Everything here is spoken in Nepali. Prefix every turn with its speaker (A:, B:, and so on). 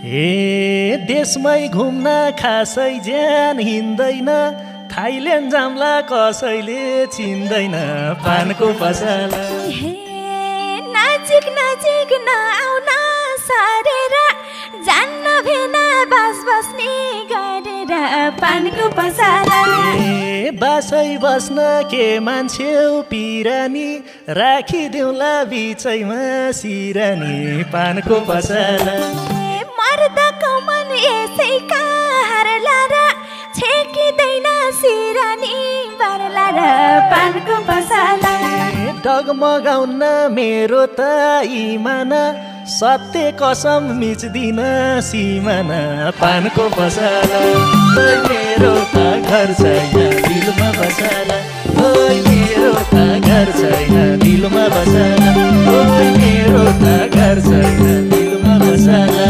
A: हे देशमै घुम्न खासै ज्यान हिँड्दैन, थाइल्यान्ड जाम्ला कसैले चिन्दैन पानको पसला।
B: हे नजिक नजिक नआउन सरेर, जान्न भेना बस बस्ने गरेर पानको पसला।
A: ए बासै बस्न के मान्छेउ पिरानी, राखिदेऊला बिचैमा सिरानी पानको पसला।
B: मर्दको मन यसै कारला र, छेकिँदैन सिरानी बरला र पानको पसला।
A: डगमगाउन मेरो त इमान, सत्य कसम मिच्दिन सिमान पानको पसला। मेरो त घर छैन दिलमा बसला, मेरो त घर छैन दिलमा बसला, मेरो त घर छैन दिलमा बसला।